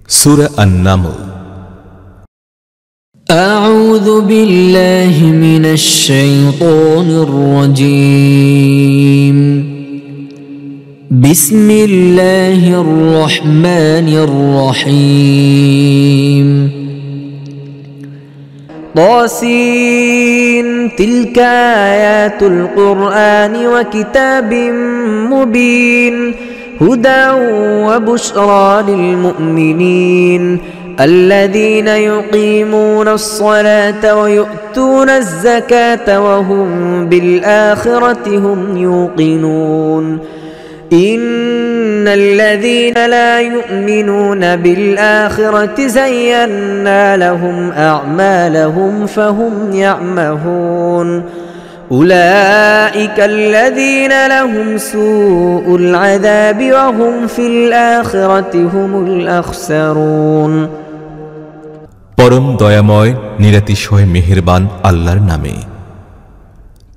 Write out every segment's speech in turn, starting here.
সূরা আন-নামল। আউযু বিল্লাহি মিনাশ শাইতানির রাজীম। বিসমিল্লাহির রহমানির রহিম। طاسين تلك آيات القرآن وكتاب مبين هدى وبشرى للمؤمنين الذين يقيمون الصلاة ويؤتون الزكاة وهم بالآخرة هم يوقنون إن الذين لا يؤمنون بالآخرة زينا لهم أعمالهم فهم يعمهون أولئك الذين لهم سوء العذاب وهم في الآخرة هم الأخسرون। পরম দয়াময় নিরাতিশয় মেহেরবান আল্লাহর নামে।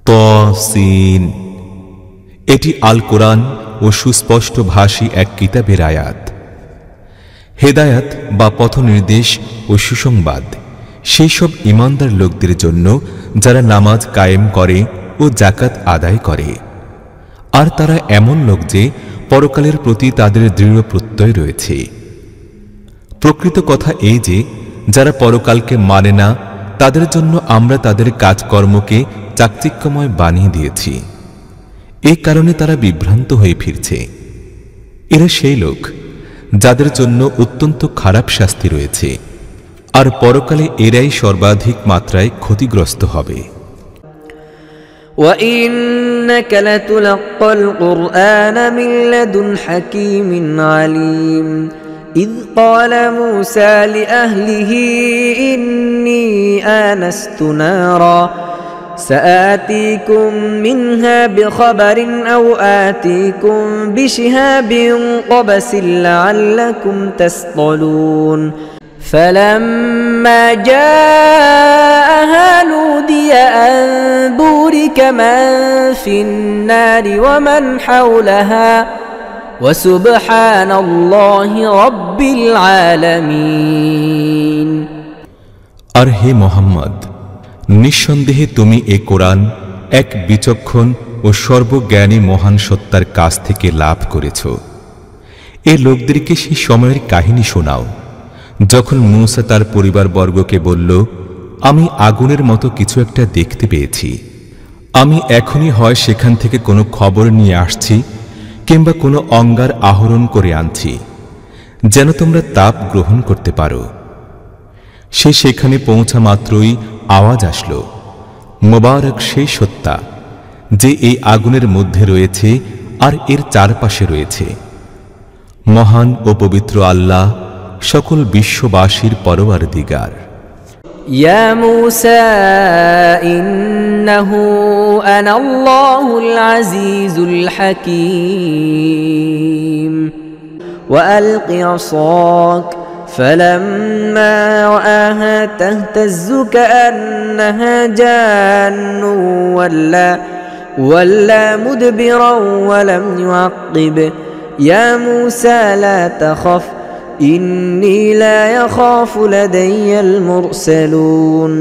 তাসিন। এটি আল কোরআন ও সুস্পষ্ট ভাষী এক কিতাবের আয়াত। হেদায়াত বা পথনির্দেশ ও সুসংবাদ সেই সব ঈমানদার লোকদের জন্য যারা নামাজ কায়েম করে ও যাকাত আদায় করে, আর তারা এমন লোক যে পরকালের প্রতি তাদের দৃঢ় প্রত্যয় রয়েছে। প্রকৃত কথা এই যে যারা পরকালকে মানে না তাদের জন্য আমরা তাদের কাজকর্মকে চাকচিক্যময় বানিয়ে দিয়েছি। এই কারণে তারা বিভ্রান্ত হয়ে ফিরছে। এরা সেই লোক যাদের জন্য অত্যন্ত খারাপ শাস্তি রয়েছে, আর পরকালে এরাই সর্বাধিক মাত্রায় ক্ষতিগ্রস্ত হবে। وَإِنَّكَ لَتُلَقَّى الْقُرْآنَ مِنْ لَدُنْ حَكِيمٍ عَلِيمٍ إِذْ قَالَ مُوسَى لِأَهْلِهِ إِنِّي آنَسْتُ نَارًا سآتيكم منها بخبر أو آتيكم بشهاب قبس لعلكم تصطلون فلما جاءها نودي أن بورك من في النار ومن حولها وسبحان الله رب العالمين। আর হে মুহাম্মদ, নিঃসন্দেহে তুমি এ কোরআন এক বিচক্ষণ ও সর্বজ্ঞানী মহান সত্তার কাছ থেকে লাভ করেছ। এ লোকদেরকে সেই সময়ের কাহিনী শোনাও যখন মূসা তার পরিবারবর্গকে বলল, আমি আগুনের মতো কিছু একটা দেখতে পেয়েছি। আমি এখনই হয় সেখান থেকে কোনো খবর নিয়ে আসছি কিংবা কোনো অঙ্গার আহরণ করে আনছি যেন তোমরা তাপ গ্রহণ করতে পারো। সে সেখানে পৌঁছা মাত্রই আওয়াজ আসলো, মোবারক সেই সত্তা যে এই আগুনের মধ্যে রয়েছে আর এর চারপাশে রয়েছে। মহান ও পবিত্র আল্লাহ সকল বিশ্ববাসীর পরওয়ারদিগার। ইয়া মূসা ইন্নাহু আনাল্লাহুল আজিজুল হাকীম ওয়া আলকি আসাক فلما رآها تهتز كأنها جان ولا مدبرا ولم يعقب يا موسى لا تخف إني لا يخاف لدي المرسلون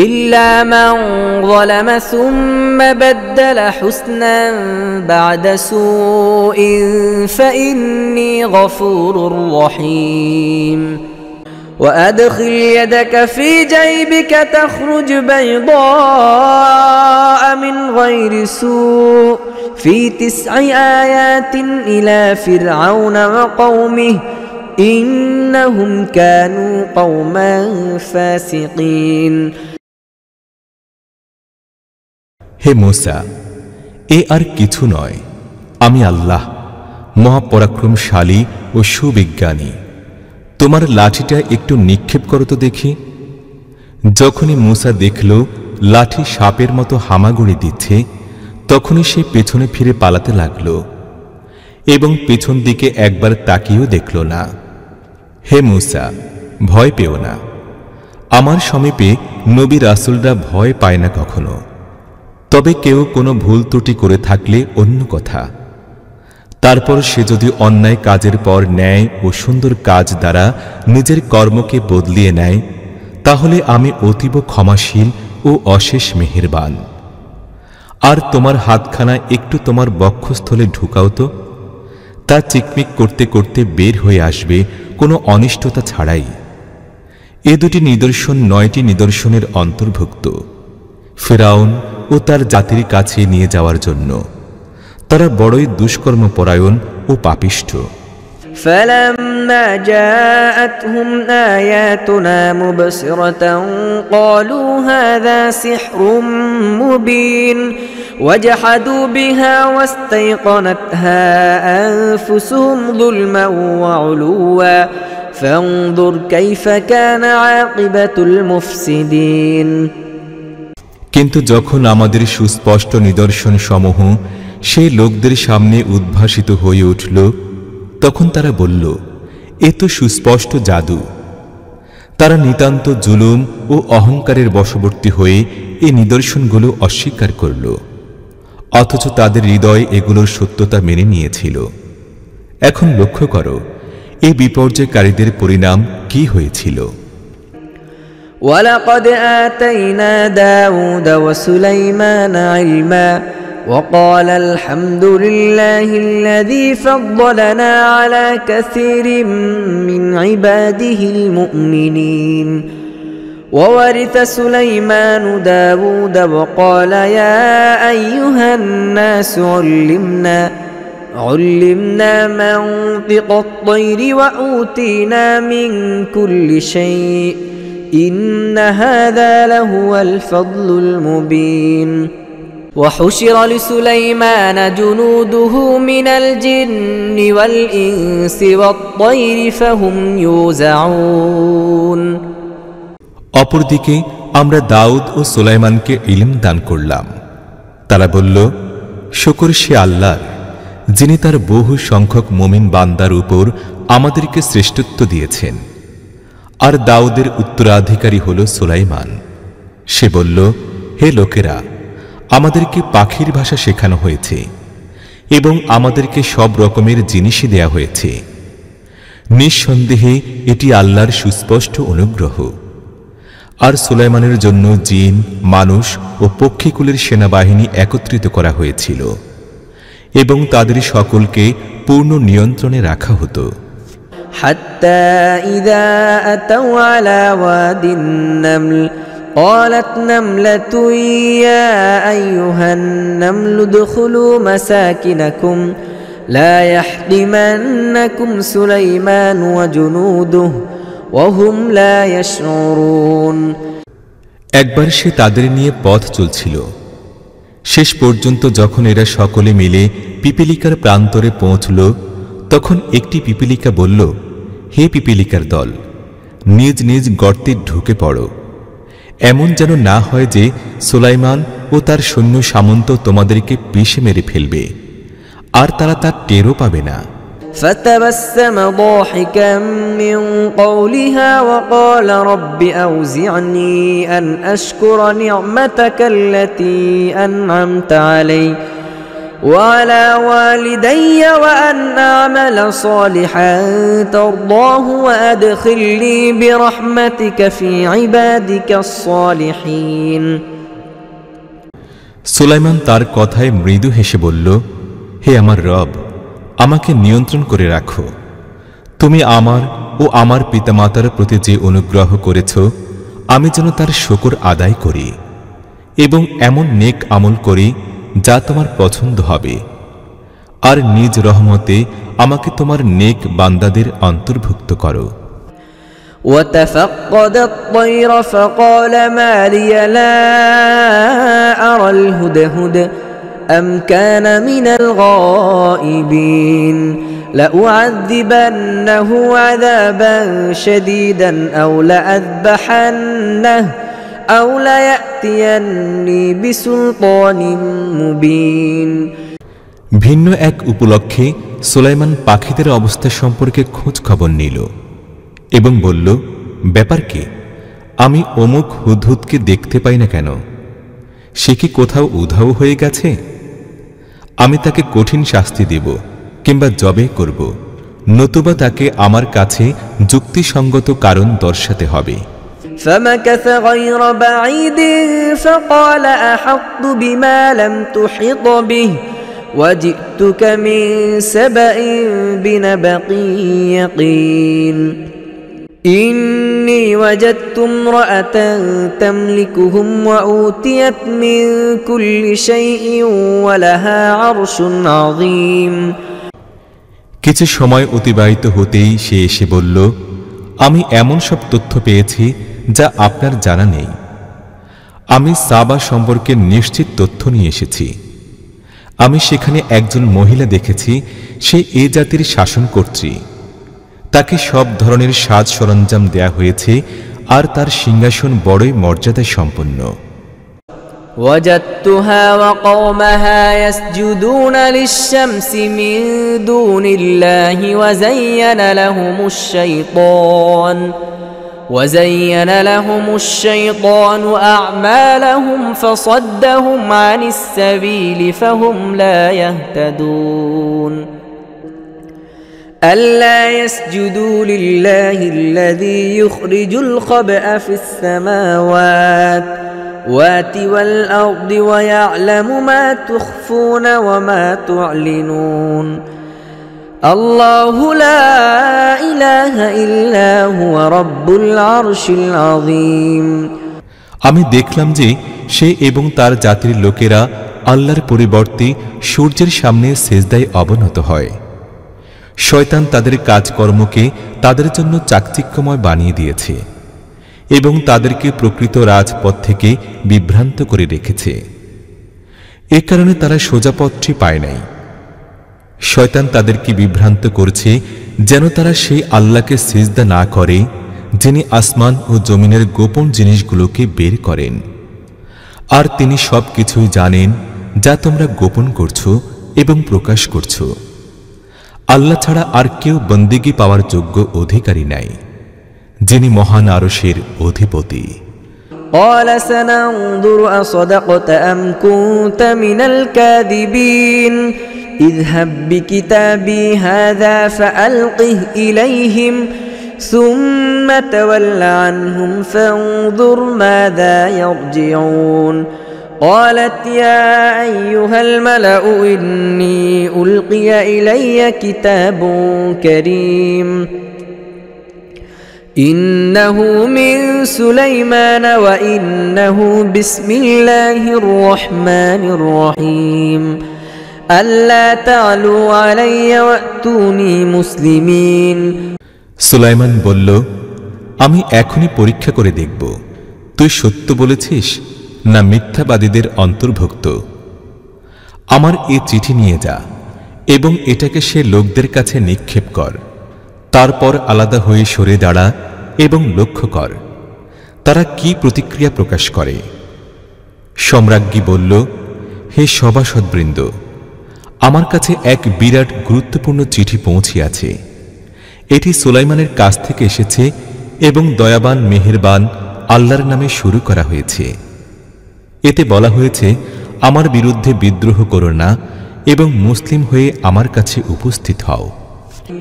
إلا من ظلم ثم بدل حسنا بعد سوء فإني غفور رحيم وأدخل يدك في جيبك تخرج بيضاء من غير سوء في 9 آيات إلى فرعون وقومه إنهم كانوا قوما فاسقين। হে মূসা, এ আর কিছু নয়, আমি আল্লাহ মহাপরাক্রমশালী ও সুবিজ্ঞানী। তোমার লাঠিটা একটু নিক্ষেপ করো তো দেখি। যখনই মূসা দেখল লাঠি সাপের মতো হামাগুড়ি দিচ্ছে, তখনই সে পেছনে ফিরে পালাতে লাগল এবং পেছন দিকে একবার তাকিয়েও দেখল না। হে মূসা, ভয় পেও না। আমার সমীপে নবী রাসূলরা ভয় পায় না কখনো। তবে কেউ কোনো ভুল ত্রুটি করে থাকলে অন্য কথা। তারপর সে যদি অন্যায় কাজের পর ন্যায় ও সুন্দর কাজ দ্বারা নিজের কর্মকে বদলিয়ে নেয়, তাহলে আমি অতীব ক্ষমাশীল ও অশেষ মেহেরবান। আর তোমার হাতখানা একটু তোমার বক্ষস্থলে ঢুকাও তো, তা চিকমিক করতে করতে বের হয়ে আসবে কোনো অনিষ্টতা ছাড়াই। এ দুটি নিদর্শন 9টি নিদর্শনের অন্তর্ভুক্ত, ফিরাউন ও তার জাতির কাছে নিয়ে যাওয়ার জন্য। তারা বড়ই দুষ্কর্মপরায়ণ ও পাপিষ্ঠ। فلما جاءتهم آياتنا مبصرة قالوا هذا سحر مبين وجحدوا بها واستيقنتها أنفسهم ظلما وعلوا فانظر كيف كان عاقبة المفسدين। কিন্তু যখন আমাদের সুস্পষ্ট নিদর্শন সমূহ সেই লোকদের সামনে উদ্ভাসিত হয়ে উঠল, তখন তারা বলল, এ তো সুস্পষ্ট জাদু। তারা নিতান্ত জুলুম ও অহংকারের বশবর্তী হয়ে এই নিদর্শনগুলো অস্বীকার করল, অথচ তাদের হৃদয় এগুলোর সত্যতা মেনে নিয়েছিল। এখন লক্ষ্য করো এই বিপর্যয়কারীদের পরিণাম কি হয়েছিল। وَلَقَدْ آتَيْنَا دَاوُودَ وَسُلَيْمَانَ عِلْمًا وَقَالَ الْحَمْدُ لِلَّهِ الَّذِي فَضَّلَنَا عَلَى كَثِيرٍ مِّنْ عِبَادِهِ الْمُؤْمِنِينَ وَوَرِثَ سُلَيْمَانُ دَاوُودَ وَقَالَ يَا أَيُّهَا النَّاسُ عُلِّمْنَا مَنطِقَ الطَّيْرِ وَأُوتِينَا مِنْ كُلِّ شَيْءٍ إِنَّ هَذَا لَهُوَ الْفَضْلُ الْمُبِينُ وَحُشِرَ لِسُلَيْمَانَ جُنُودُهُ مِنَ الْجِنِّ وَالْإِنسِ وَالطَّيْرِ فَهُمْ يُوزَعُونَ। অপরদিকে আমরা দাউদ ও সুলাইমানকে ইলম দান করলাম। তারা বলল, শুকর সে আল্লাহর, যিনি তার বহু সংখ্যক মুমিন বান্দার উপর আমাদেরকে শ্রেষ্ঠত্ব দিয়েছেন। আর দাউদের উত্তরাধিকারী হল সুলাইমান। সে বলল, হে লোকেরা, আমাদেরকে পাখির ভাষা শেখানো হয়েছে এবং আমাদেরকে সব রকমের জিনিসই দেয়া হয়েছে। নিঃসন্দেহে এটি আল্লাহর সুস্পষ্ট অনুগ্রহ। আর সুলাইমানের জন্য জিন, মানুষ ও পক্ষীকুলের সেনাবাহিনী একত্রিত করা হয়েছিল এবং তাদের সকলকে পূর্ণ নিয়ন্ত্রণে রাখা হতো। حتى إذا أتوا على واد النمل قالت نملة يا أيها النمل ادخلوا مساكنكم لا يحطمنكم سليمان وجنوده وهم لا يشعرون। একবার সে তাদের নিয়ে পথ চলছিল। শেষ পর্যন্ত যখন এরা সকলে মিলে পিপিলিকার প্রান্তরে পৌঁছল, তখন একটি পিপিলিকা বলল, হে পিপিলিকার দল, নিজ নিজ গর্তে ঢুকে পড়ো। এমন যেন না হয় যে সুলাইমান ও তার সৈন্য সামন্ত তোমাদেরকে পিষে মেরে ফেলবে, আর তারা তার টেরও পাবে না। فتبسم ضاحكا من قولها وقال رب أوزعني أن أشكر نعمتك التي أنعمت علي وعلى والدي وأن أعمل صالحا ترضاه وأدخلني برحمتك في عبادك الصالحين। সুলাইমান তার কথায় মৃদু হেসে বলল, হে আমার রব, আমাকে নিয়ন্ত্রণ করে রাখো। তুমি আমার ও আমার পিতামাতার প্রতি যে অনুগ্রহ করেছ, আমি যেন তার শুকর আদায় করি এবং এমন নেক আমল করি যা তোমার পছন্দ হবে, আর নিজ রহমতে আমাকে তোমার নেক বান্দাদের অন্তর্ভুক্ত করো। وتفقد الطير فقال ما لي لا أرى الهدهد أم كان من الغائبين لأعذبنه عذابا شديدا أو لأذبحنه أو ليأتيني بسلطان مبين। ভিন্ন এক উপলক্ষে সুলাইমান পাখিদের অবস্থা সম্পর্কে খোঁজ খবর নিল এবং বলল, ব্যাপার কি? আমি অমুক হুদহুদকে দেখতে পাই না কেন? সে কি কোথাও উধাও হয়ে গেছে? আমি তাকে কঠিন শাস্তি দেব কিংবা জবে করব, নতুবা তাকে আমার কাছে যুক্তিসঙ্গত কারণ দর্শাতে হবে। فمكث غير بعيد فقال أحطت بما لم تحط به وجئتك من سبأ بنبأ يقين إني وجدت امرأة تملكهم وأوتيت من كل شيء ولها عرش عظيم। কিছু সময় অতিবাহিত হতেই সে এসে বলল, আমি এমন সব তথ্য পেয়েছি যা আপনার জানা নেই। আমি সাবা সম্পর্কে নিশ্চিত তথ্য নিয়ে এসেছি। আমি সেখানে একজন মহিলা দেখেছি, সে এ জাতির শাসনকর্ত্রী। তাকে সব ধরনের সাজ সরঞ্জাম দেয়া হয়েছে আর তার সিংহাসন বড়ই মর্যাদা সম্পন্ন। وجدتها وقومها يسجدون للشمس من دون الله وزين لهم الشيطان أعمالهم فصدهم عن السبيل فهم لا يهتدون ألا يسجدوا لله الذي يخرج الخبأ في السماوات والأرض ويعلم ما تخفون وما تعلنون الله لا إله إلا هو رب العرش العظيم। আমি দেখলাম যে সে এবং তার জাতির লোকেরা আল্লাহর পরিবর্তে সূর্যের সামনে সেজদায় অবনত হয়। শয়তান তাদের কাজকর্মকে তাদের জন্য চাকচিক্যময় বানিয়ে দিয়েছে এবং তাদেরকে প্রকৃত রাজপথ থেকে বিভ্রান্ত করে রেখেছে। এ কারণে তারা সোজা পথটি পায় নাই। শয়তান তাদেরকে বিভ্রান্ত করছে যেন তারা সেই আল্লাহকে সিজদা না করে যিনি আসমান ও জমিনের গোপন জিনিসগুলোকে বের করেন, আর তিনি সব কিছুই জানেন যা তোমরা গোপন করছো এবং প্রকাশ করছো। আল্লাহ ছাড়া আর কেউ বন্দেগী পাওয়ার যোগ্য অধিকারী নাই, যিনি মহান আরশের অধিপতি। قال سننظر أصدقت أم كنت من الكاذبين اذهب بكتابي هذا فألقه إليهم ثم تول عنهم فانظر ماذا يرجعون قالت يا أيها الملأ إني ألقي إلي كتاب كريم إنه من سليمان وإنه بسم الله الرحمن الرحيم ألا تعلوا علي وأتوني مسلمين। সুলাইমান বলল, আমি এখনই পরীক্ষা করে দেখব তুই সত্য বলেছিস না মিথ্যাবাদীদের অন্তর্ভুক্ত। আমার এই চিঠি নিয়ে যা এবং এটাকে সে লোকদের কাছে নিক্ষেপ কর। তারপর আলাদা হয়ে সরে দাঁড়া এবং লক্ষ্য কর তারা কি প্রতিক্রিয়া প্রকাশ করে। সম্রাজ্ঞী বলল, হে সভাসদবৃন্দ, আমার কাছে এক বিরাট গুরুত্বপূর্ণ চিঠি পৌঁছিয়াছে। এটি সুলাইমানের কাছ থেকে এসেছে এবং দয়াবান মেহেরবান আল্লাহর নামে শুরু করা হয়েছে। এতে বলা হয়েছে, আমার বিরুদ্ধে বিদ্রোহ করো না এবং মুসলিম হয়ে আমার কাছে উপস্থিত হও।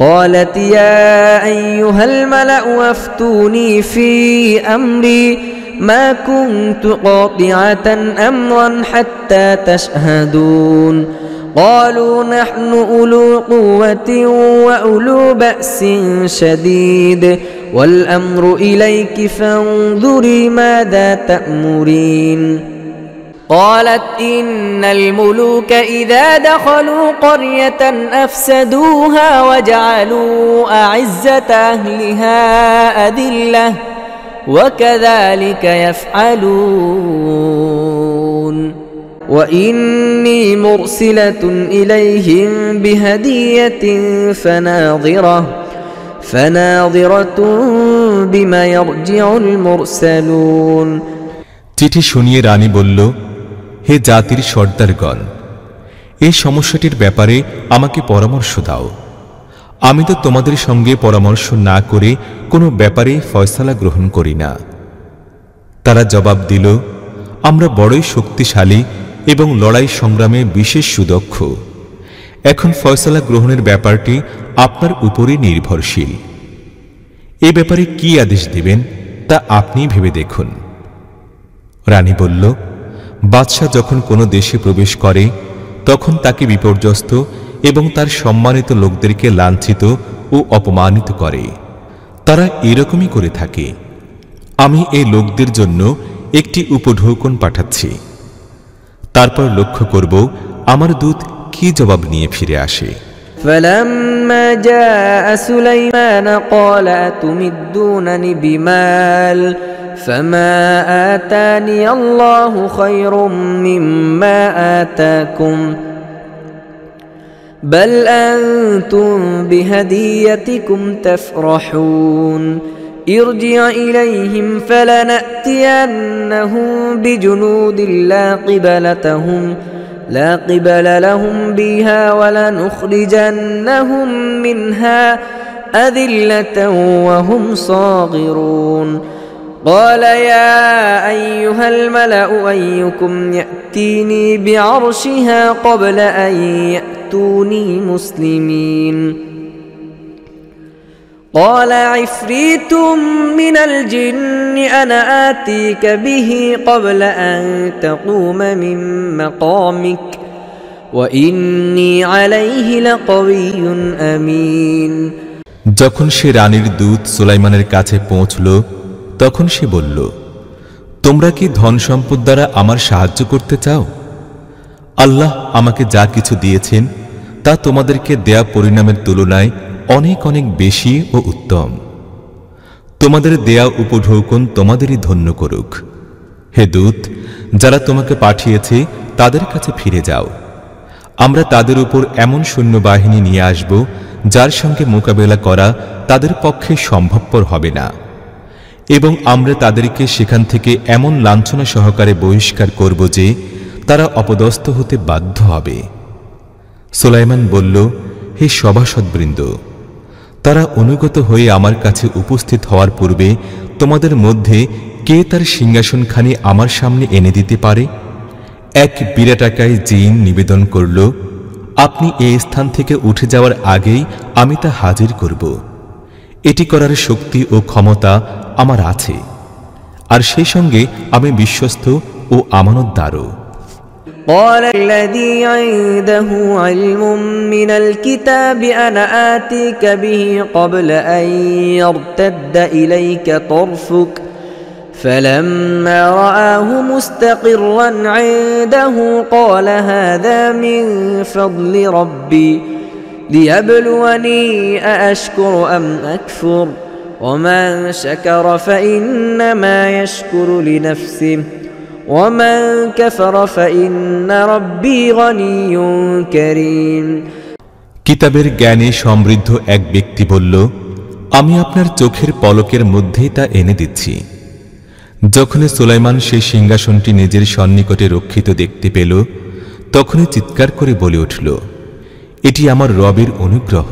قالت يا أيها الملأ أفتوني في أمري ما كنت قاطعة أمرا حتى تشهدون قالوا نحن أولو قوة وأولو بأس شديد والأمر إليك فانظري ماذا تأمرين قالت إن الملوك إذا دخلوا قرية أفسدوها وجعلوا أعزة أهلها أذلة وكذلك يفعلون وإني مرسلة إليهم بهدية فناظرة بما يرجع المرسلون। চিঠি শুনিয়ে রানী বলল, হে জাতির সর্দারগণ, এই সমস্যাটির ব্যাপারে আমাকে পরামর্শ দাও। আমি তো তোমাদের সঙ্গে পরামর্শ না করে কোনো ব্যাপারে ফয়সালা গ্রহণ করি না। তারা জবাব দিল, আমরা বড়ই শক্তিশালী এবং লড়াই সংগ্রামে বিশেষ সুদক্ষ। এখন ফয়সালা গ্রহণের ব্যাপারটি আপনার উপরই নির্ভরশীল। এ ব্যাপারে কি আদেশ দিবেন তা আপনি ভেবে দেখুন। রানী বলল, বাদশাহ যখন কোনো দেশে প্রবেশ করে তখন তাকে বিপর্যস্ত এবং তার সম্মানিত লোকদেরকে লাঞ্ছিত ও অপমানিত করে। তারা এরকমই করে থাকে। আমি এই লোকদের জন্য একটি উপঢৌকন পাঠাচ্ছি, তারপর লক্ষ্য করব আমার দূত কি জবাব নিয়ে ফিরে আসে। فلما جاء سليمان قال أتمدونني بمال فما آتاني الله خير مما آتاكم بل أنتم بهديتكم تفرحون ارجع إليهم فلنأتينهم بجنود لا قبل لهم بها ولنخرجنهم منها أذلة وهم صاغرون قال يا أيها الملأ أيكم يأتيني بعرشها قبل أن يأتوني مسلمين قال عفريت من الجن أنا آتيك به قبل أن تقوم من مقامك وإني عليه لقوي أمين যখন সে রানীর দূত সুলাইমানের কাছে পৌঁছল তখন সে বলল, তোমরা কি ধন সম্পদ দ্বারা আমার সাহায্য করতে চাও? আল্লাহ আমাকে যা কিছু দিয়েছেন তা তোমাদেরকে দেয়া পরিণামের তুলনায় অনেক অনেক বেশি ও উত্তম। তোমাদের দেয়া উপঢৌকন তোমাদেরই ধন্য করুক। হে দূত, যারা তোমাকে পাঠিয়েছে তাদের কাছে ফিরে যাও। আমরা তাদের উপর এমন সৈন্যবাহিনী নিয়ে আসব যার সঙ্গে মোকাবেলা করা তাদের পক্ষে সম্ভবপর হবে না, এবং আমরা তাদেরকে সেখান থেকে এমন লাঞ্ছনা সহকারে বহিষ্কার করব যে তারা অপদস্থ হতে বাধ্য হবে। সুলাইমান বলল, হে সভাসদবৃন্দ, তারা অনুগত হয়ে আমার কাছে উপস্থিত হওয়ার পূর্বে তোমাদের মধ্যে কে তার সিংহাসনখানি আমার সামনে এনে দিতে পারে? এক বিরাটাকায় জিন নিবেদন করল, আপনি এই স্থান থেকে উঠে যাওয়ার আগেই আমি তা হাজির করব। এটি করার শক্তি ও ক্ষমতা আমার আছে, আর সেই সঙ্গে আমি বিশ্বস্ত ও আমানতদারও। قال الذي عنده علم من الكتاب أنا آتيك به قبل أن يرتد إليك طرفك فلما رآه مستقرا عنده قال هذا من فضل ربي ليبلوني أأشكر أم أكفر ومن شكر فإنما يشكر لنفسه ومن كفر فإن ربي غني كريم কিতাবের জ্ঞানে সমৃদ্ধ এক ব্যক্তি বলল, আমি আপনার চোখের পলকের মধ্যেই তা এনে দিচ্ছি। যখন সুলাইমান সেই সিংহাসনটি নিজের সন্নিকটে রক্ষিত দেখতে পেল তখনই চিৎকার করে বলে উঠল, এটি আমার রবের অনুগ্রহ।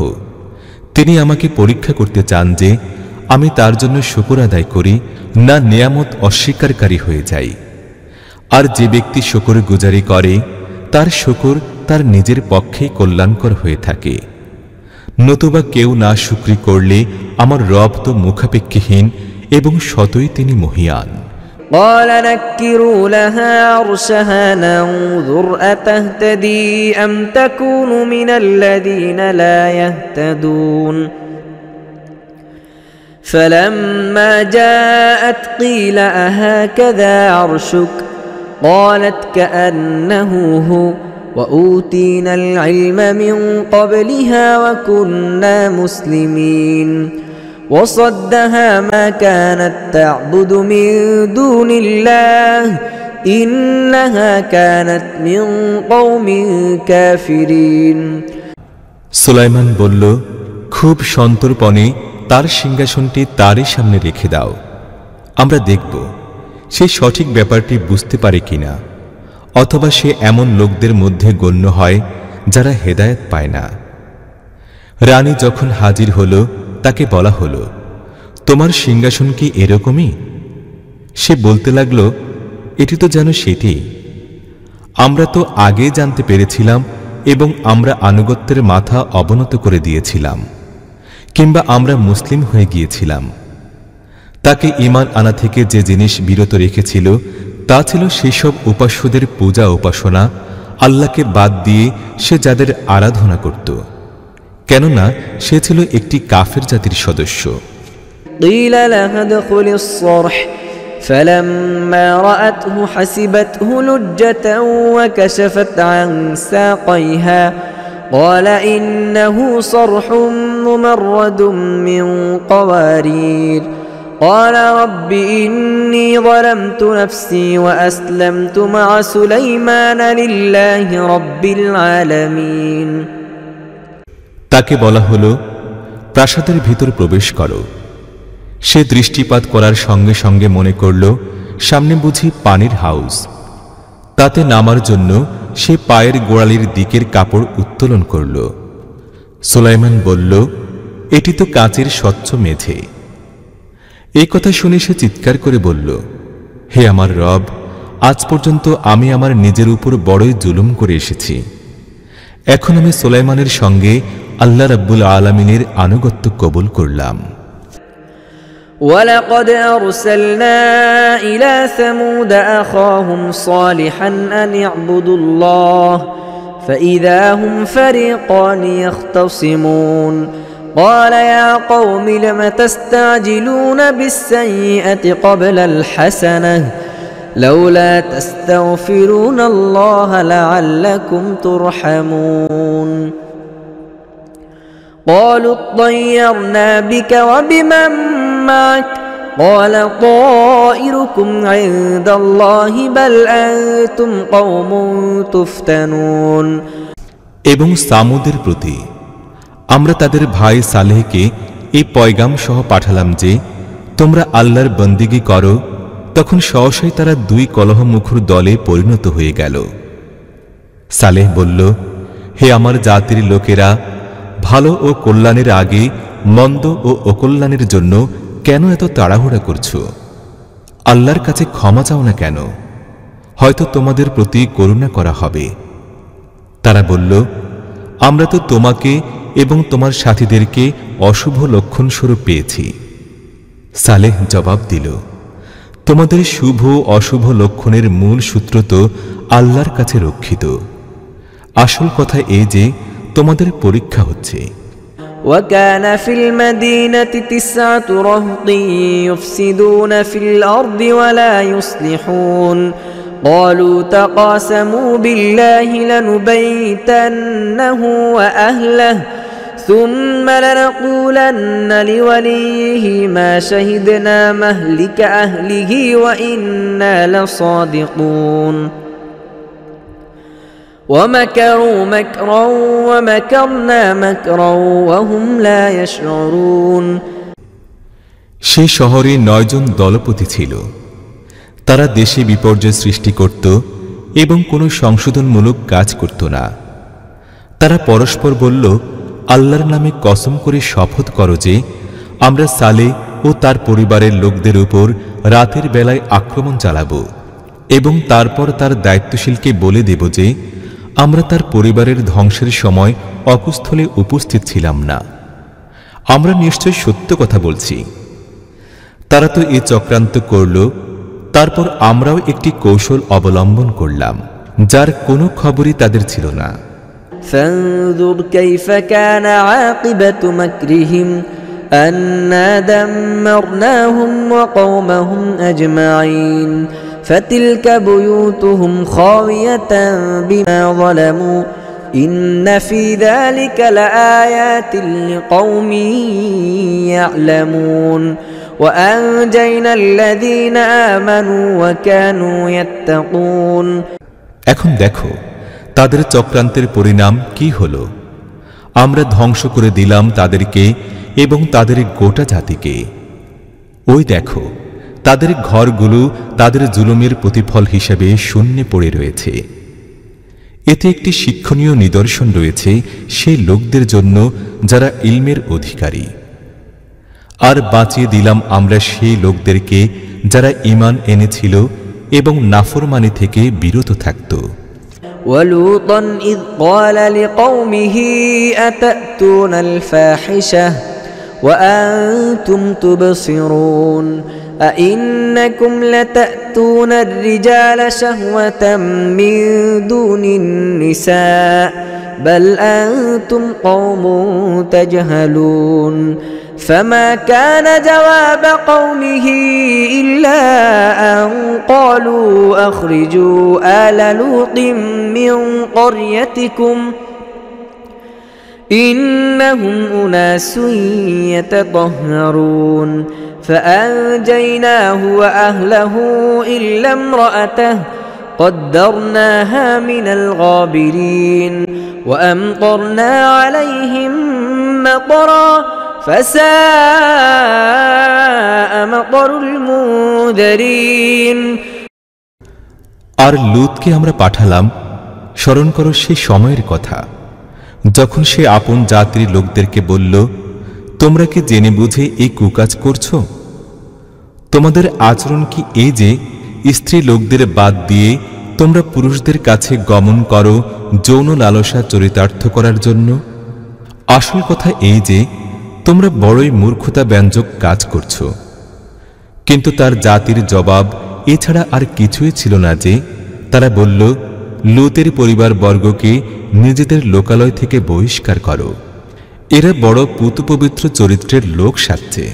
তিনি আমাকে পরীক্ষা করতে চান যে আমি তার জন্য শুকর আদায় করি না নিয়ামত অস্বীকারী হয়ে যাই। আর যে ব্যক্তি শুকরগুজারি করে তার শুকর তার নিজের পক্ষেই কল্যাণকর হয়ে থাকে। নতুবা কেউ না শুকরি করলে আমার রব তো মুখাপেক্ষীহীন এবং সতই তিনি মহিয়ান। قال نكروا لها عرشها ننظر أتهتدي أم تكون من الذين لا يهتدون فلما جاءت قيل أهكذا عرشك قالت كأنه هو وأوتينا العلم من قبلها وكنا مسلمين وصدها ما كانت تعبد من دون الله إنها كانت من قوم كافرين সুলাইমান বলল, খুব সন্তর্পণে তার সিংহাসনটি তারই সামনে রেখে দাও। আমরা দেখব সে সঠিক ব্যাপারটি বুঝতে পারে কিনা, অথবা সে এমন লোকদের মধ্যে গণ্য হয় যারা হেদায়েত পায় না। রানী যখন হাজির হল তাকে বলা হলো, তোমার সিংহাসন কি এরকমই? সে বলতে লাগলো, এটি তো যেন সেটি। আমরা তো আগে জানতে পেরেছিলাম এবং আমরা আনুগত্যের মাথা অবনত করে দিয়েছিলাম, কিংবা আমরা মুসলিম হয়ে গিয়েছিলাম, তাকে ঈমান আনা থেকে যে জিনিস বিরত রেখেছিল তা ছিল সেসব উপাস্যদের পূজা উপাসনা, আল্লাহকে বাদ দিয়ে সে যাদের আরাধনা করত, কেননা সে ছিল একটি কাফের জাতির সদস্য। قيل لها ادخل الصرح فلما رأته حسبته لجة وكشفت عن ساقيها قال إنه صرح ممرد من قوارير قال رب إني ظلمت نفسي وأسلمت مع سليمان لله رب العالمين। তাকে বলা হলো, প্রাসাদের ভিতর প্রবেশ করো। সে দৃষ্টিপাত করার সঙ্গে সঙ্গে মনে করল সামনে বুঝি পানির হাউস। তাতে নামার জন্য সে পায়ের গোড়ালির দিকের কাপড় উত্তোলন করল। সুলাইমান বলল, এটি তো কাচের স্বচ্ছ মেঝে। এই কথা শুনে সে চিৎকার করে বলল, হে আমার রব, আজ পর্যন্ত আমি আমার নিজের উপর বড়ই জুলুম করে এসেছি। এখন আমি সুলাইমানের সঙ্গে আল্লাহ রাব্বুল আলামিনের আনুগত্য কবুল করলাম। ولقد أرسلنا إلى ثمود أخاهم صالحا أن اعبدوا الله فإذا هم فريقان يختصمون قال يا قوم لم تستعجلون بالسيئة قبل الحسنة لولا تستغفرون الله لعلكم ترحمون قالوا اطيرنا بك وبمن معك قال طائركم عند الله بل أنتم قوم تفتنون। এবং সামুদের প্রতি আমরা তাদের ভাই সালেহকে এই পয়গাম সহ পাঠালাম যে তোমরা আল্লাহর বন্দিগি করো। তখন সহসাই তারা দুই কলহমুখর দলে পরিণত হয়ে গেল। সালেহ বলল, হে আমার জাতির লোকেরা, ভালো ও কল্যাণের আগে মন্দ ও অকল্যাণের জন্য কেন এত তাড়াহুড়া করছো? আল্লাহর কাছে ক্ষমা চাও না কেন? হয়তো তোমাদের প্রতি করুণা করা হবে। তারা বলল, আমরা তো তোমাকে এবং তোমার সাথীদেরকে অশুভ লক্ষণ স্বরূপ পেয়েছি। সালেহ জবাব দিল, তোমাদের শুভ অশুভ লক্ষণের মূল সূত্র তো আল্লাহর কাছে রক্ষিত। আসল কথা এই যে তোমাদের পরীক্ষা হচ্ছে। وكان في المدينة 9 رهط يفسدون في الأرض ولا يصلحون قالوا تقاسموا بالله لنبيتنه وأهله ثم لنقولن لوليه ما شهدنا مهلك أهله وإنا لصادقون ومكروا مكرا ومكرنا مكرا وهم لا يشعرون। সে শহরে 9 জন দলপতি ছিল। তারা দেশে বিপর্যয় সৃষ্টি করত এবং কোনো সংশোধনমূলক কাজ করত না। তারা পরস্পর বলল, আল্লাহর নামে কসম করে শপথ করো যে আমরা সালেহ ও তার পরিবারের লোকদের উপর রাতের বেলায় আক্রমণ চালাব এবং তারপর তার দায়িত্বশীলকে বলে দেব যে আমরা তার পরিবারের ধ্বংসের সময় অকুস্থলে উপস্থিত ছিলাম না। আমরা নিশ্চয় সত্য কথা বলছি। তারা তো এ চক্রান্ত করল। তারপর আমরাও একটি কৌশল অবলম্বন করলাম যার কোনো খবরই তাদের ছিল না। فانظر كيف كان عاقبة مكرهم أنا دمرناهم وقومهم أجمعين فتلك بيوتهم خاوية بما ظلموا إن في ذلك لآيات لقوم يعلمون وأنجينا الذين آمنوا وكانوا يتقون। এখন দেখো তাদের চক্রান্তের পরিণাম কি হলো। আমরা ধ্বংস করে দিলাম তাদেরকে এবং তাদের গোটা জাতিকে। ওই দেখো তাদের ঘরগুলো তাদের জুলুমের প্রতিফল হিসেবে শূন্যে পড়ে রয়েছে। এতে একটি শিক্ষণীয় নিদর্শন রয়েছে সেই লোকদের জন্য যারা ইলমের অধিকারী। আর বাঁচিয়ে দিলাম আমরা সেই লোকদেরকে যারা ঈমান এনেছিল এবং নাফরমানি থেকে বিরত থাকত। ولوطا إذ قال لقومه أتأتون الفاحشة وأنتم تبصرون أئنكم لتأتون الرجال شهوة من دون النساء بل أنتم قوم تجهلون فما كان جواب قومه إلا أن قالوا أخرجوا آل لوط من قريتكم إنهم أناس يتطهرون فأنجيناه وأهله إلا امرأته قدرناها من الغابرين وأمطرنا عليهم مطرا فساء مطر المنذرين আর লূতকে আমরা পাঠালাম স্মরণ করো সেই সময়ের কথা যখন সে আপন জাতির লোকদেরকে বলল তোমরা কি জেনে বুঝে এই কুকাজ করছো তোমাদের আচরণ কি এই যে স্ত্রী লোকদের বাদ দিয়ে তোমরা পুরুষদের কাছে গমন করো যৌন লালসা চরিতার্থ করার জন্য আসল কথা এই যে তোমরা বড়ই মূর্খতা ব্যঞ্জক কাজ করছো কিন্তু তার জাতির জবাব এছাড়া আর কিছুই ছিল না যে তারা বলল লূতের পরিবারবর্গকে নিজেদের লোকালয় থেকে বহিষ্কার করো এরা বড় পুতপবিত্র চরিত্রের লোক সাজছে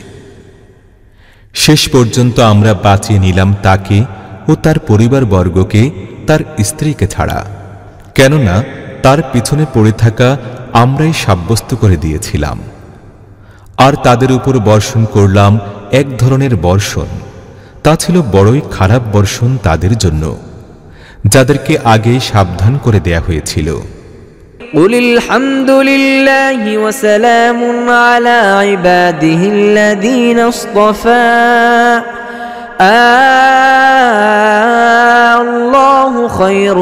শেষ পর্যন্ত আমরা বাঁচিয়ে নিলাম তাকে ও তার পরিবারবর্গকে তার স্ত্রীকে ছাড়া কেননা তার পিছনে পড়ে থাকা আমরাই সাব্যস্ত করে দিয়েছিলাম আর তাদের উপর বর্ষণ করলাম এক ধরনের বর্ষণ তা ছিল বড়ই খারাপ বর্ষণ তাদের জন্য যাদেরকে আগেই সাবধান করে দেয়া হয়েছিল قل الحمد لله وسلام على عباده الذين اصطفى الله خير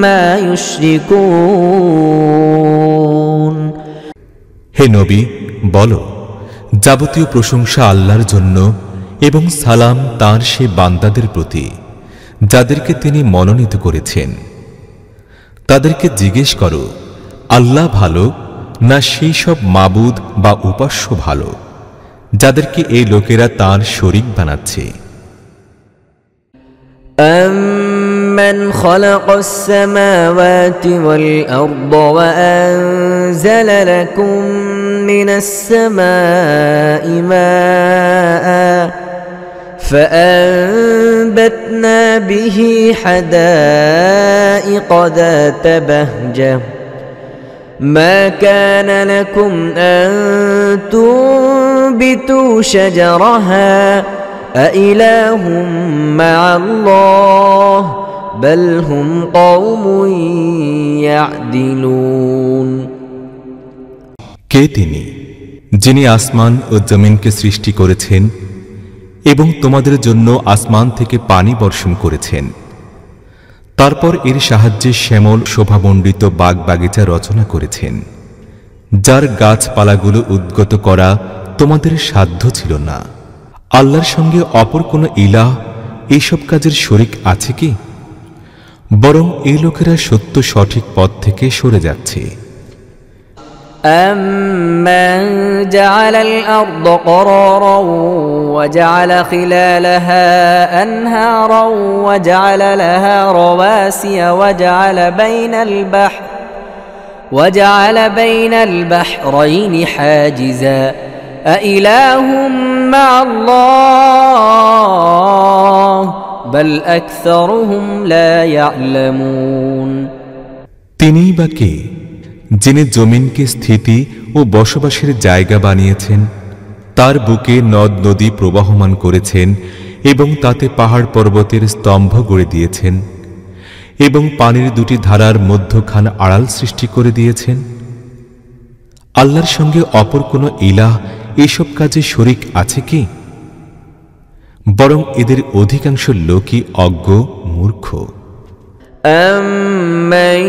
أما يشركون হে নবী বলো যাবতীয় প্রশংসা আল্লাহর জন্য এবং সালাম তাঁর সে বান্দাদের প্রতি যাদেরকে তিনি মনোনীত করেছেন তাদেরকে জিজ্ঞেস করো আল্লাহ ভালো না সেই সব মাবুদ বা উপাস্য ভালো যাদেরকে এই লোকেরা তাঁর শরীক বানাচ্ছে أَمَّنْ خَلَقَ السَّمَاوَاتِ وَالْأَرْضَ وَأَنزَلَ لَكُم مِّنَ السَّمَاءِ مَاءً فَأَنبَتْنَا بِهِ حَدَائِقَ ذَاتَ بَهْجَةٍ مَا كَانَ لَكُمْ أَن تُنبِتُوا شَجَرَهَا أَإِلَٰهٌ مَّعَ اللَّهِ بَلْ هُمْ قَوْمٌ يَعْدِلُونَ কে তিনি যিনি আসমান ও জমিনকে সৃষ্টি করেছেন এবং তোমাদের জন্য আসমান থেকে পানি বর্ষণ করেছেন তারপর এর সাহায্যে শ্যামল শোভামণ্ডিত বাগবাগিচা রচনা করেছেন যার গাছপালাগুলো উদ্গত করা তোমাদের সাধ্য ছিল না আল্লাহর সঙ্গে অপর কোনো ইলাহ এইসব কাজের শরীক আছে কি বরং এই লোকেরা সত্য সঠিক পথ থেকে সরে যাচ্ছে أَمَّنْ جَعَلَ الْأَرْضَ قَرَارًا وَجَعَلَ خِلَالَهَا أَنْهَارًا وَجَعَلَ لَهَا رَوَاسِيَ وَجَعَلَ بَيْنَ الْبَحْرَيْنِ حَاجِزًا أَإِلَٰهٌ مَّعَ اللَّهِ بَلْ أَكْثَرُهُمْ لَا يَعْلَمُونَ তিনিই বা কে যিনি জমিনকে স্থিতি ও বসবাসের জায়গা বানিয়েছেন তার বুকে নদ নদী প্রবাহমান করেছেন এবং তাতে পাহাড় পর্বতের স্তম্ভ গড়ে দিয়েছেন এবং পানির দুটি ধারার মধ্যখান আড়াল সৃষ্টি করে দিয়েছেন আল্লাহর সঙ্গে অপর কোনো ইলাহ এইসব কাজে শরীক আছে কি বরং এদের অধিকাংশ লোকই অজ্ঞ মূর্খ أَمَّن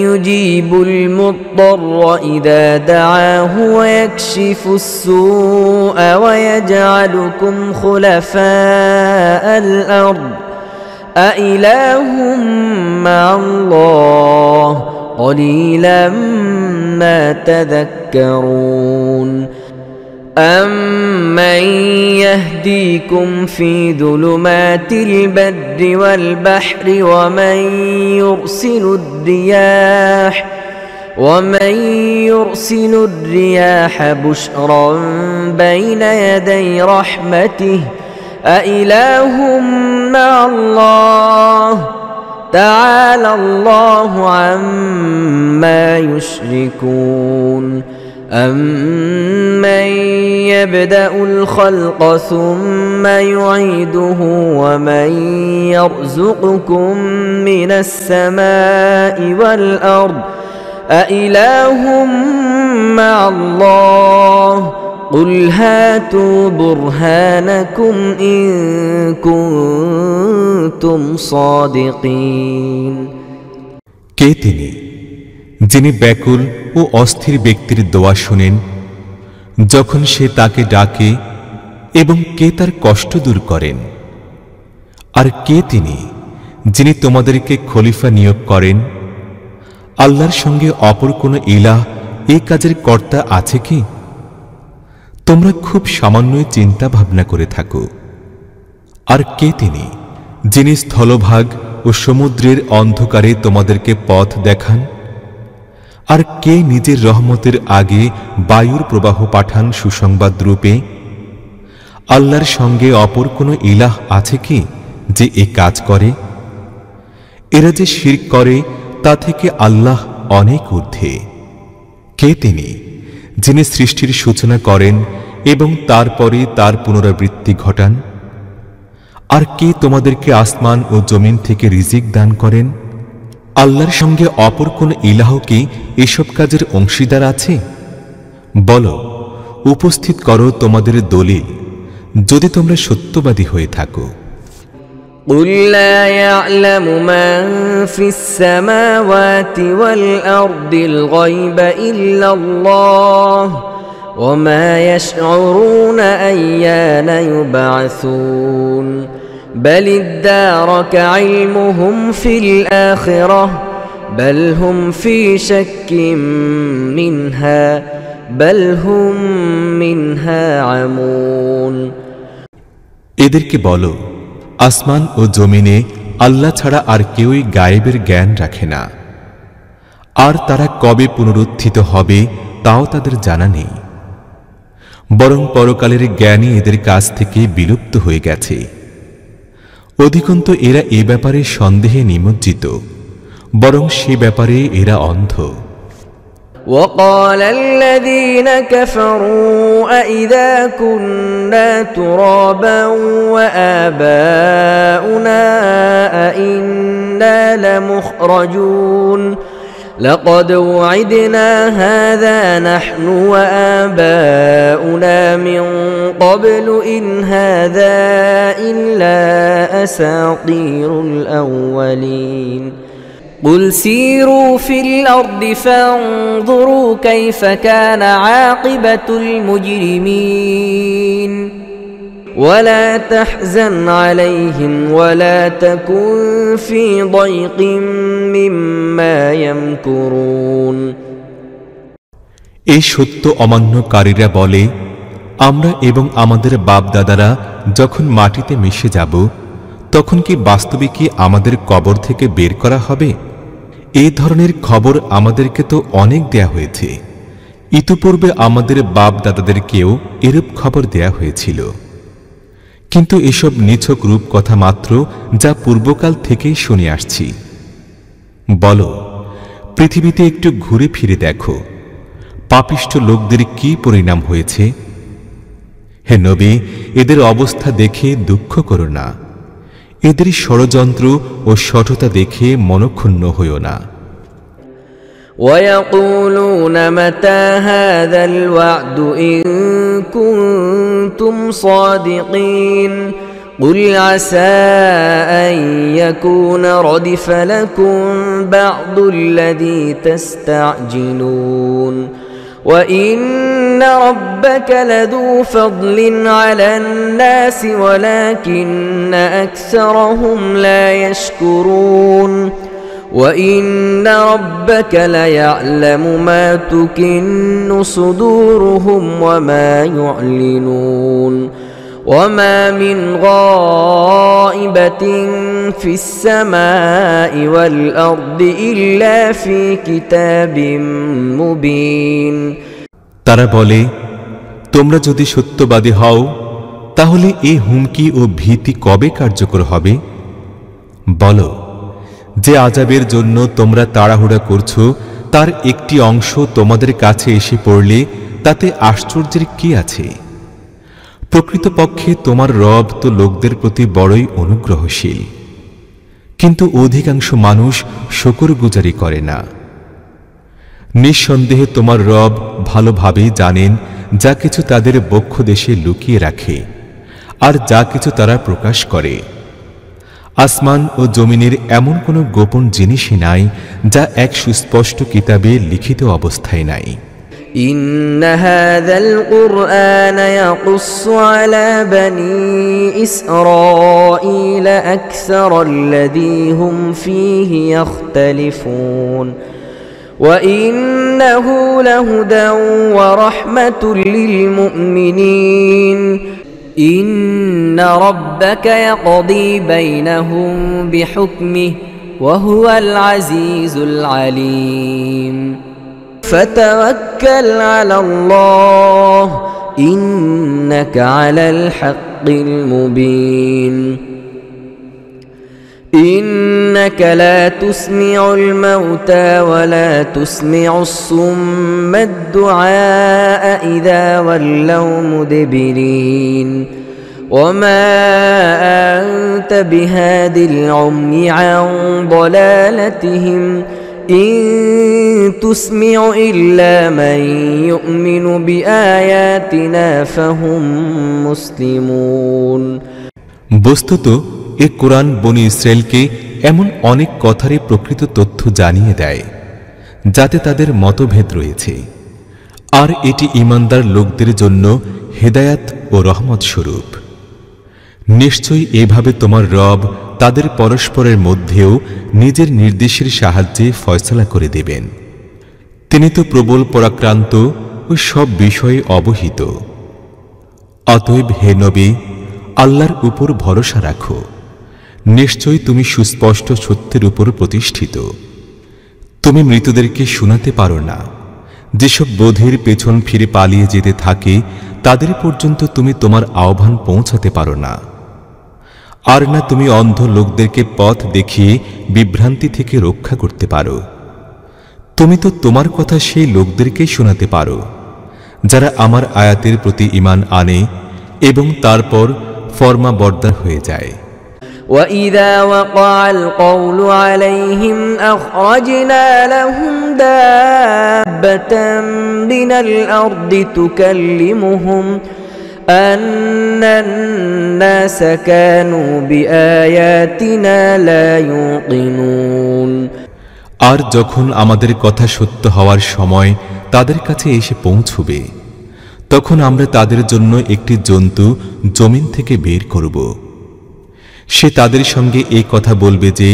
يُجِيبُ الْمُضْطَرَّ إِذَا دَعَاهُ وَيَكْشِفُ السُّوءَ وَيَجْعَلُكُمْ خُلَفَاءَ الْأَرْضِ أإله مع الله قليلا ما تذكرون أمن يهديكم في ظلمات البر والبحر ومن يرسل الرياح بشرا بين يدي رحمته أإله مع الله تعالى الله عما يشركون أمن يبدأ الخلق ثم يعيده ومن يرزقكم من السماء والأرض أإله مع الله قل هاتوا برهانكم إن كنتم صادقين কে তিনি যিনি ব্যাকুল ও অস্থির ব্যক্তির দোয়া শুনেন যখন সে তাকে ডাকে এবং কে তার কষ্ট দূর করেন? আর কে তিনি যিনি তোমাদেরকে খলিফা নিয়োগ করেন? আল্লাহর সঙ্গে অপর কোনো ইলাহ এই কাজের কর্তা আছে কি? তোমরা খুব সামান্যই চিন্তা ভাবনা করে থাকো। আর কে তিনি যিনি স্থলভাগ ও সমুদ্রের অন্ধকারে তোমাদেরকে পথ দেখান? আর কে নিজের রহমতের আগে বায়ুর প্রবাহ পাঠান সুসংবাদ রূপে? আল্লাহর সঙ্গে অপর কোনো ইলাহ আছে কি যে এ কাজ করে? এরা যে শিরক করে তা থেকে আল্লাহ অনেক ঊর্ধ্বে। কে তিনি যিনি সৃষ্টির সূচনা করেন এবং তারপরে তার পুনরাবৃত্তি ঘটান? আর কে তোমাদেরকে আসমান ও জমিন থেকে রিজিক দান করেন? আল্লাহর সঙ্গে অপর কোন ইলাহ কি এসব কাজের অংশীদার আছে? বলো, উপস্থিত করো তোমাদের দলিল যদি তোমরা সত্যবাদী হয়ে থাকো। قل لا يعلم من في السماوات والأرض الغيب إلا الله وما يشعرون أيان يبعثون بل ادارك علمهم في الآخرة بل هم في شك منها بل هم منها عمون এদেরকে বলো, আসমান ও জমিনে আল্লাহ ছাড়া আর কেউই গায়েবের জ্ঞান রাখে না, আর তারা কবে পুনরুত্থিত হবে তাও তাদের জানা নেই। বরং পরকালের জ্ঞানই এদের কাছ থেকে বিলুপ্ত হয়ে গেছে। অধিকন্তু এরা এ ব্যাপারে সন্দেহে নিমজ্জিত, বরং সে ব্যাপারে এরা অন্ধ। وقال الذين كفروا أإذا كنا ترابا وآباؤنا أإنا لمخرجون لقد وعدنا هذا نحن وآباؤنا من قبل إن هذا إلا أساطير الأولين قل سيروا في الأرض فانظروا كيف كان عاقبة المجرمين ولا تحزن عليهم ولا تكن في ضيق مما يمكرون এই সত্য অমান্যকারীরা বলে, আমরা এবং আমাদের বাপ দাদারা যখন মাটিতে মিশে যাব তখন কি বাস্তবিকই আমাদের কবর থেকে বের করা হবে? এই ধরনের খবর আমাদেরকে তো অনেক দেয়া হয়েছে। ইতিপূর্বে আমাদের বাপ দাদাদেরকেও এরূপ খবর দেয়া হয়েছিল, কিন্তু এসব নিছক রূপকথা মাত্র, যা পূর্বকাল থেকেই শুনে আসছি। বলো, পৃথিবীতে একটু ঘুরে ফিরে দেখো, পাপিষ্ঠ লোকদের কি পরিণাম হয়েছে। হে নবী, এদের অবস্থা দেখে দুঃখ করো না, এদের ষড়যন্ত্র ও সঠতা দেখে মনক্ষুণ্ণ হইও না। ويقولون متى هذا الوعد إن كنتم صادقين قل عسى أن يكون ردف لكم بعض الذي تستعجلون وإن ربك لذو فضل على الناس ولكن أكثرهم لا يشكرون وإن ربك ليعلم ما تكن صدورهم وما يعلنون وما من غائبة في السماء والأرض إلا في كتاب مبين তারা বলে, তোমরা যদি সত্যবাদী হও তাহলে এই হুমকি ও ভীতি কবে কার্যকর হবে? বলো, যে আযাবের জন্য তোমরা তাড়াহুড়া করছো তার একটি অংশ তোমাদের কাছে এসে পড়লে তাতে আশ্চর্যের কি আছে? প্রকৃতপক্ষে তোমার রব তো লোকদের প্রতি বড়ই অনুগ্রহশীল, কিন্তু অধিকাংশ মানুষ শুকরগুজারি করে না। নিঃসন্দেহে তোমার রব ভালোভাবেই জানেন যা কিছু তাদের বক্ষ দেশে লুকিয়ে রাখে আর যা কিছু তারা প্রকাশ করে। আসমান ও জমিনের এমন কোনো গোপন জিনিসই নাই যা এক সুস্পষ্ট কিতাবে লিখিত অবস্থায় নাই। إن هذا القرآن يقص على بني إسرائيل أكثر الذي هم فيه يختلفون وإنه لهدى ورحمة للمؤمنين إن ربك يقضي بينهم بحكمه وهو العزيز العليم فتوكل على الله إنك على الحق المبين إنك لا تسمع الموتى ولا تسمع الصم الدعاء إذا ولوا مدبرين وما أنت بهاد العمي عن ضلالتهم إن تسمع إلا من يؤمن بآياتنا فهم مسلمون বস্তুত এ কোরআন বনি ইসরায়েলকে এমন অনেক কথারই প্রকৃত তথ্য জানিয়ে দেয় যাতে তাদের মতভেদ রয়েছে, আর এটি ঈমানদার লোকদের জন্য হেদায়াত ও রহমত স্বরূপ। নিশ্চয়ই এভাবে তোমার রব তাদের পরস্পরের মধ্যেও নিজের নির্দেশের সাহায্যে ফয়সালা করে দেবেন। তিনি তো প্রবল পরাক্রান্ত ও সব বিষয়ে অবহিত। অতএব হে নবী, আল্লাহর উপর ভরসা রাখো, নিশ্চয়ই তুমি সুস্পষ্ট সত্যের উপর প্রতিষ্ঠিত। তুমি মৃতদেরকে শোনাতে পারো না, যেসব বোধের পেছন ফিরে পালিয়ে যেতে থাকে তাদের পর্যন্ত তুমি তোমার আহ্বান পৌঁছাতে পারো না, আর না তুমি অন্ধ লোকদেরকে পথ দেখিয়ে বিভ্রান্তি থেকে রক্ষা করতে পারো। তুমি তো তোমার কথা সেই লোকদেরকেই শোনাতে পারো যারা আমার আয়াতের প্রতি ঈমান আনে এবং তারপর ফরমাবরদার হয়ে যায়। وإذا وقع القول عليهم أخرجنا لهم دابة من الأرض تكلمهم أن الناس كانوا بآياتنا لا يوقنون আর যখন আমাদের কথা সত্য হওয়ার সময় তাদের কাছে এসে পৌঁছবে, তখন আমরা তাদের জন্য একটি জন্তু জমিন থেকে বের করব। সে তাদের সঙ্গে এই কথা বলবে যে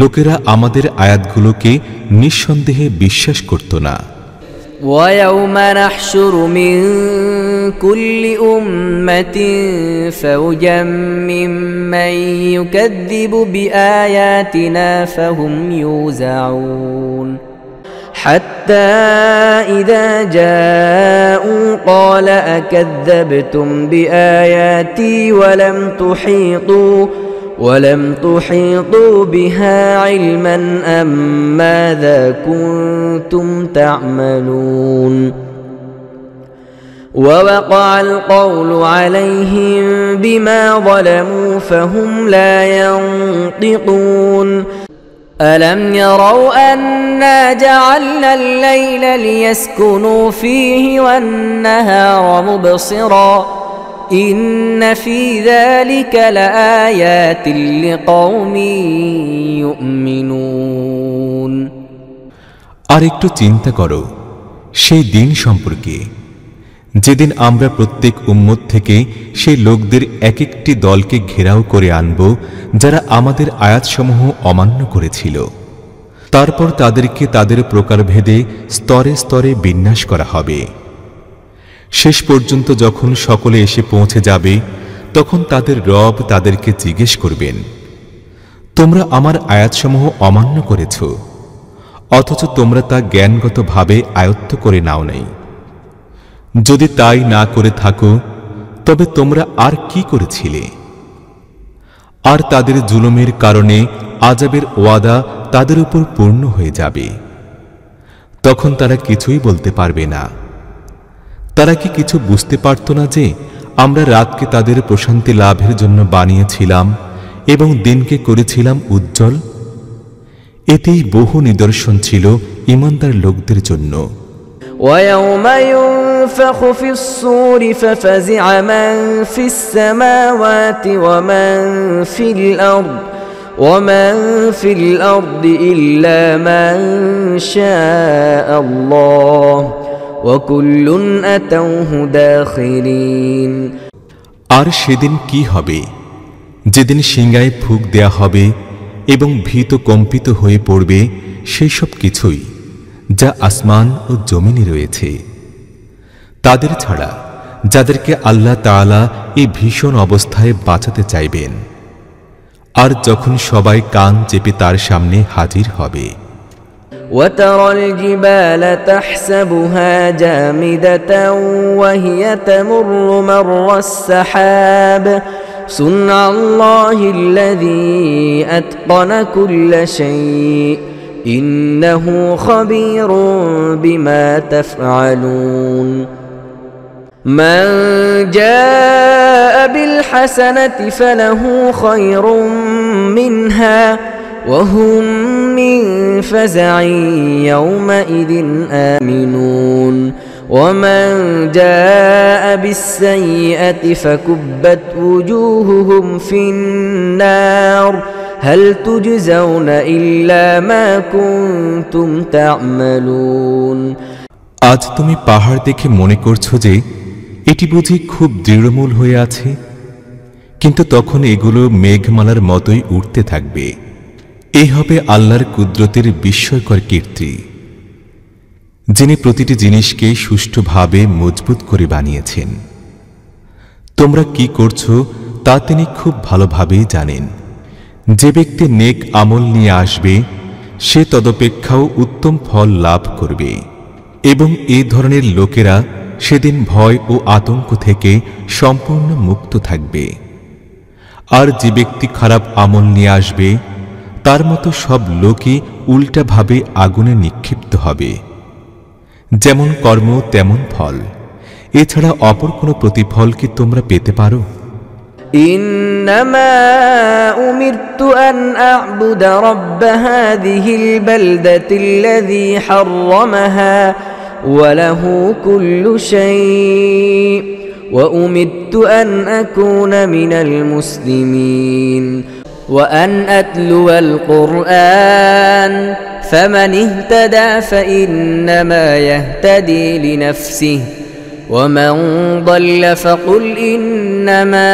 লোকেরা আমাদের আয়াতগুলোকে নিঃসন্দেহে বিশ্বাস করত না। وَيَوْمَ نَحْشُرُ مِنْ كُلِّ أُمَّةٍ فَوْجًا مِّمَّن يُكَذِّبُ بِآيَاتِنَا فَهُمْ يُوزَعُونَ حَتَّى إِذَا جَاءُوا قَالَ أَكَذَّبْتُمْ بِآيَاتِي ولم تحيطوا بها علما أم ماذا كنتم تعملون ووقع القول عليهم بما ظلموا فهم لا ينطقون ألم يروا أنا جعلنا الليل ليسكنوا فيه والنهار مبصرا إن في ذلك لآيات لقوم يؤمنون আর একটু চিন্তা করো, সেই দিন সম্পর্কে যেদিন আমরা প্রত্যেক উম্মত থেকে সেই লোকদের এক একটি দলকে ঘেরাও করে আনব যারা আমাদের আয়াতসমূহ অমান্য করেছিল। তারপর তাদেরকে তাদের প্রকারভেদে স্তরে স্তরে বিন্যাস করা হবে। শেষ পর্যন্ত যখন সকলে এসে পৌঁছে যাবে তখন তাদের রব তাদেরকে জিজ্ঞেস করবেন, তোমরা আমার আয়াতসমূহ অমান্য করেছ, অথচ তোমরা তা জ্ঞানগতভাবে আয়ত্ত করে নাও নাই। যদি তাই না করে থাকো তবে তোমরা আর কি করেছিলে? আর তাদের জুলুমের কারণে আযাবের ওয়াদা তাদের উপর পূর্ণ হয়ে যাবে। তখন তারা কিছুই বলতে পারবে না। তারা কি কিছু বুঝতে পারত না যে আমরা রাতকে তাদের প্রশান্তি লাভের জন্য বানিয়েছিলাম এবং দিনকে করেছিলাম উজ্জ্বল? এতেই বহু নিদর্শন ছিল ঈমানদার লোকদের জন্য। وَيَوْمَ يُنفَخُ فِي الصُّورِ فَفَزِعَ مَن فِي السَّمَاوَاتِ وَمَن فِي الْأَرْضِ إِلَّا مَن شَاءَ اللَّهُ وَكُلٌّ أَتَوْهُ دَاخِرِينَ। আর সেদিন কি হবে? যেদিন সিংহায় ফুঁক দেয়া হবে এবং ভীত কম্পিত হয়ে পড়বে সেই সব কিছুই যা আসমান ও জমিনে রয়েছে, তাদের ছাড়া যাদেরকে আল্লাহ তাআলা এই ভীষণ অবস্থায় বাঁচাতে চাইবেন। আর যখন সবাই কান চেপে তার সামনে হাজির হবে। وَتَرَى الْجِبَالَ تَحْسَبُهَا جَامِدَةً وَهِيَ تَمُرُّ مَرَّ السَّحَابِ صُنْعَ اللَّهِ الَّذِي أَتْقَنَ كُلَّ شَيْءٍ إِنَّهُ خَبِيرٌ بِمَا تَفْعَلُونَ مَنْ جَاءَ بِالْحَسَنَةِ فَلَهُ خَيْرٌ مِنْهَا وَهُمْ مِنْ فَزَعٍ يَوْمَئِذٍ آمِنُونَ وَمَنْ جَاءَ بِالسَّيِّئَةِ فَكُبَّتْ وُجُوهُهُمْ فِي النَّارِ هَلْ تُجْزَوْنَ إِلَّا مَا كُنْتُمْ تَعْمَلُونَ। আজ তুমি পাহাড় দেখে মনে করছো যে এটি বুঝি খুব দৃঢ়মূল হয়ে আছে, কিন্তু তখন এগুলো মেঘমালার মতোই উঠতে থাকবে। এই হবে আল্লাহর কুদরতের বিস্ময়কর কীর্তি, যিনি প্রতিটি জিনিসকে সুষ্ঠুভাবে মজবুত করে বানিয়েছেন। তোমরা কি করছো তা তিনি খুব ভালোভাবেই জানেন। যে ব্যক্তি নেক আমল নিয়ে আসবে সে তদপেক্ষাও উত্তম ফল লাভ করবে, এবং এই ধরনের লোকেরা সেদিন ভয় ও আতঙ্ক থেকে সম্পূর্ণ মুক্ত থাকবে। আর যে ব্যক্তি খারাপ আমল নিয়ে আসবে তার মতো সব লোকই উল্টাভাবে আগুনে নিক্ষিপ্ত হবে। যেমন কর্ম তেমন ফল, এছাড়া অপর কোনো প্রতিফল কি তোমরা পেতে পারো? إنما أمرت أن أعبد رب هذه البلدة الذي حرمها وله كل شيء وأمرت أن أكون من المسلمين وأن أتلو القرآن فمن اهتدى فإنما يهتدي لنفسه ومن ضل فقل إنما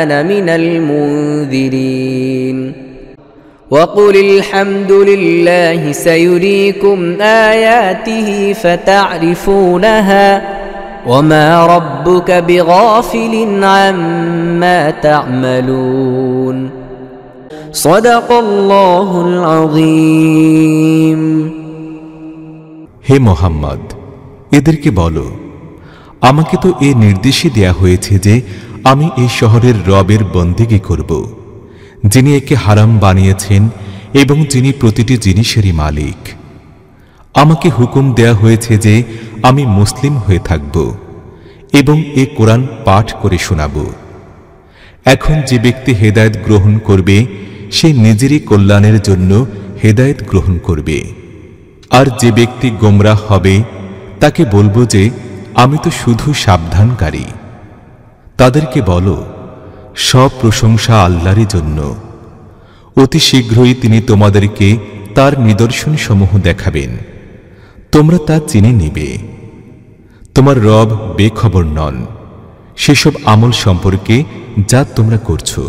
أنا من المنذرين وقل الحمد لله سيريكم آياته فتعرفونها وما ربك بغافل عما تعملون صدق الله العظيم। হে মুহাম্মদ, এদেরকে বলো, আমাকে তো এই নির্দেশই দেয়া হয়েছে যে আমি এই শহরের রবের বন্দেগী করব, যিনি একে হারাম বানিয়েছেন এবং যিনি প্রতিটি জিনিসেরই মালিক। আমাকে হুকুম দেয়া হয়েছে যে আমি মুসলিম হয়ে থাকব এবং এ কোরআন পাঠ করে শোনাব। এখন যে ব্যক্তি হেদায়েত গ্রহণ করবে সে নিজেরই কল্যাণের জন্য হেদায়েত গ্রহণ করবে, আর যে ব্যক্তি গোমরাহ হবে তাকে বলবো যে আমি তো শুধু সাবধানকারী। তাদেরকে বলো, সব প্রশংসা আল্লাহরই জন্য। অতি শীঘ্রই তিনি তোমাদেরকে তার নিদর্শনসমূহ দেখাবেন। তোমরা তা চিনে নিবে। তোমার রব বেখবর নন সেসব আমল সম্পর্কে যা তোমরা করছো।